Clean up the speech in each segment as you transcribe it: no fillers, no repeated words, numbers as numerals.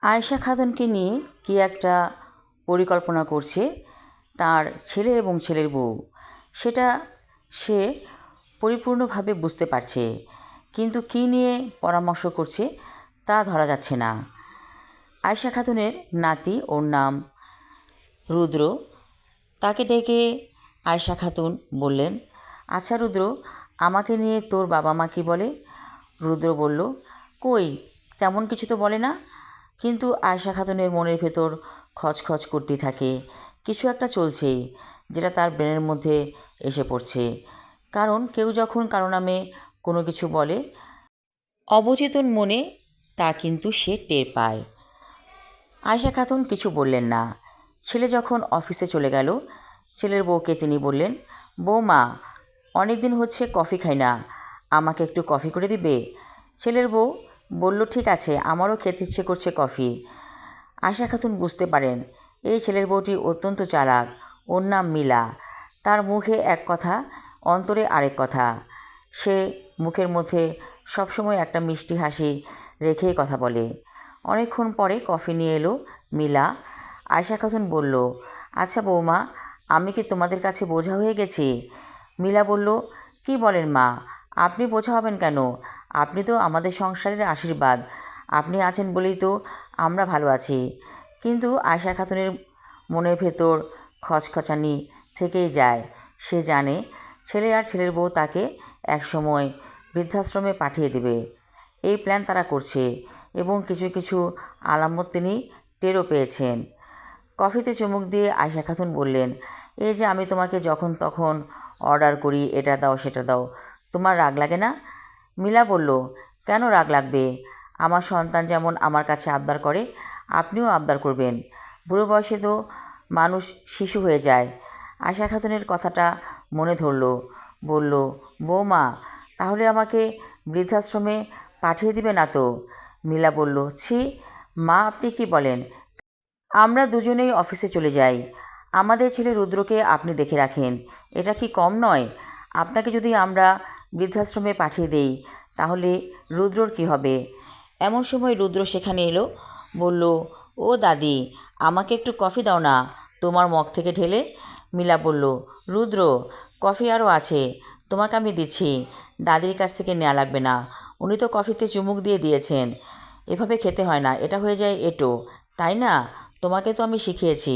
আয়েশা খাতুনকে নিয়ে কী একটা পরিকল্পনা করছে তার ছেলে এবং ছেলের বউ, সেটা সে পরিপূর্ণভাবে বুঝতে পারছে, কিন্তু কী নিয়ে পরামর্শ করছে তা ধরা যাচ্ছে না। আয়েশা খাতুনের নাতি, ওর নাম রুদ্র, তাকে ডেকে আয়েশা খাতুন বললেন, আচ্ছা রুদ্র, আমাকে নিয়ে তোর বাবা মা কী বলে? রুদ্র বলল, কই, তেমন কিছু তো বলে না। কিন্তু আয়েশা খাতুনের মনের ভেতর খচখচ করতে থাকে, কিছু একটা চলছে যেটা তার ব্রেনের মধ্যে এসে পড়ছে। কারণ কেউ যখন কারো নামে কোনো কিছু বলে, অবচেতন মনে তা কিন্তু সে টের পায়। আয়েশা খাতুন কিছু বললেন না। ছেলে যখন অফিসে চলে গেল, ছেলের বউকে তিনি বললেন, বৌমা, অনেক দিন হচ্ছে কফি খাই না, আমাকে একটু কফি করে দিবে? ছেলের বউ বলল, ঠিক আছে, আমারও খেতে ইচ্ছে করছে কফি। আয়েশা খাতুন বুঝতে পারেন এই ছেলের বউটি অত্যন্ত চালাক। ওর নাম মিলা। তার মুখে এক কথা, অন্তরে আরেক কথা। সে মুখের মধ্যে সবসময় একটা মিষ্টি হাসি রেখেই কথা বলে। অনেকক্ষণ পরে কফি নিয়ে এলো মিলা। আয়েশা খাতুন বলল, আচ্ছা বৌমা, আমি কি তোমাদের কাছে বোঝা হয়ে গেছি? মিলা বলল, কি বলেন মা, আপনি বোঝা হবেন কেন? আপনি তো আমাদের সংসারের আশীর্বাদ। আপনি আছেন বলেই তো আমরা ভালো আছি। কিন্তু আয়েশা খাতুনের মনের ভেতর খচখচানি থেকেই যায়। সে জানে ছেলে আর ছেলের বউ তাকে একসময় বৃদ্ধাশ্রমে পাঠিয়ে দেবে। এই প্ল্যান তারা করছে এবং কিছু কিছু আলামত তিনি টেরও পেয়েছেন। কফিতে চুমুক দিয়ে আয়েশা খাতুন বললেন, এই যে আমি তোমাকে যখন তখন অর্ডার করি, এটা দাও সেটা দাও, তোমার রাগ লাগে না? মিলা বলল, কেন রাগ লাগবে? আমার সন্তান যেমন আমার কাছে আবদার করে, আপনিও আবদার করবেন। বুড়ো বয়সে তো মানুষ শিশু হয়ে যায়। আয়েশা খাতুনের কথাটা মনে ধরল। বলল, বৌমা, তাহলে আমাকে বৃদ্ধাশ্রমে পাঠিয়ে দিবে না তো? মিলা বলল, ছি মা, আপনি কি বলেন? আমরা দুজনেই অফিসে চলে যাই। আমাদের ছেলে রুদ্রকে আপনি দেখে রাখেন, এটা কি কম নয়? আপনাকে যদি আমরা বৃদ্ধাশ্রমে পাঠিয়ে দেই, তাহলে রুদ্রর কি হবে? এমন সময় রুদ্র সেখানে এলো। বলল, ও দাদি, আমাকে একটু কফি দাও না, তোমার মগ থেকে ঢেলে। মিলা বলল, রুদ্র, কফি আরও আছে, তোমাকে আমি দিচ্ছি, দাদির কাছ থেকে নেওয়া লাগবে না, উনি তো কফিতে চুমুক দিয়ে দিয়েছেন। এভাবে খেতে হয় না, এটা হয়ে যায় এঁটো, তাই না? তোমাকে তো আমি শিখিয়েছি।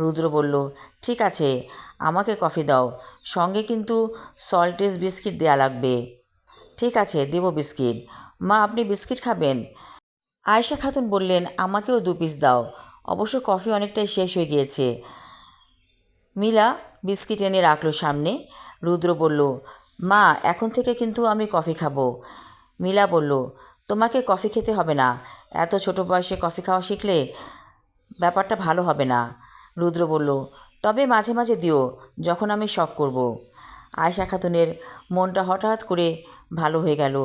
রুদ্র বলল, ঠিক আছে, আমাকে কফি দাও, সঙ্গে কিন্তু সল্টেজ বিস্কিট দেয়া লাগবে। ঠিক আছে, দেব বিস্কিট। মা, আপনি বিস্কিট খাবেন? আয়েশা খাতুন বললেন, আমাকেও 2 পিস দাও, অবশ্য কফি অনেকটাই শেষ হয়ে গিয়েছে। মিলা বিস্কিট এনে রাখলো সামনে। রুদ্র বলল, মা, এখন থেকে কিন্তু আমি কফি খাবো। মিলা বলল, তোমাকে কফি খেতে হবে না, এত ছোট বয়সে কফি খাওয়া শিখলে ব্যাপারটা ভালো হবে না। রুদ্র বলল, তবে মাঝে মাঝে দিও, যখন আমি শখ করব। আয়েশা খাতুনের মনটা হঠাৎ করে ভালো হয়ে গেল।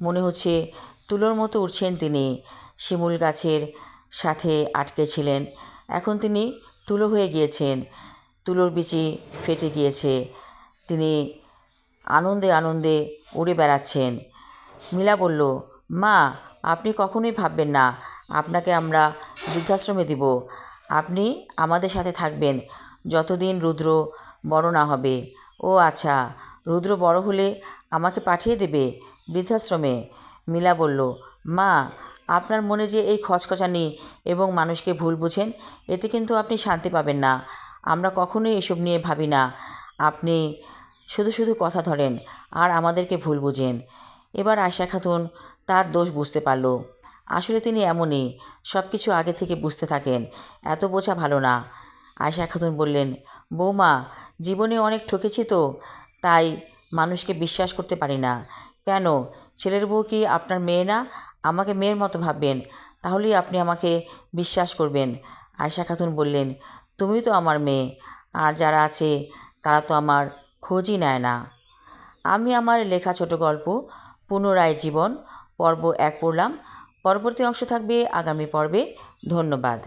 মনে হচ্ছে তুলোর মতো উঠছেন তিনি। শিমুল গাছের সাথে আটকে ছিলেন, এখন তিনি তুলো হয়ে গিয়েছেন। তুলোর বিচি ফেটে গিয়েছে, তিনি আনন্দে আনন্দে উড়ে বেড়াচ্ছেন। মিলা বলল, মা, আপনি কখনোই ভাববেন না আপনাকে আমরা বৃদ্ধাশ্রমে দিব। আপনি আমাদের সাথে থাকবেন যতদিন রুদ্র বড় না হবে। ও আচ্ছা, রুদ্র বড় হলে আমাকে পাঠিয়ে দেবে বৃদ্ধাশ্রমে? মিলা বলল, মা, আপনার মনে যে এই খচখচানি এবং মানুষকে ভুল বুঝেন, এতে কিন্তু আপনি শান্তি পাবেন না। আমরা কখনোই এসব নিয়ে ভাবি না। আপনি শুধু শুধু কথা ধরেন আর আমাদেরকে ভুল বুঝেন। এবার আয়েশা খাতুন তার দোষ বুঝতে পারল। আসলে তিনি এমনই, সব কিছু আগে থেকে বুঝতে থাকেন, এত বোঝা ভালো না। আয়েশা খাতুন বললেন, বৌমা, জীবনে অনেক ঠকেছি তো, তাই মানুষকে বিশ্বাস করতে পারি না। কেন, ছেলের বউ কি আপনার মেয়ে না? আমাকে মেয়ের মতো ভাববেন, তাহলেই আপনি আমাকে বিশ্বাস করবেন। আয়েশা খাতুন বললেন, তুমি তো আমার মেয়ে, আর যারা আছে তারা তো আমার খোঁজই নেয় না। আমি আমার লেখা ছোট গল্প পুনরায় জীবন পর্ব 1 পড়লাম। পরবর্তী অংশ থাকবে আগামী পর্বে। ধন্যবাদ।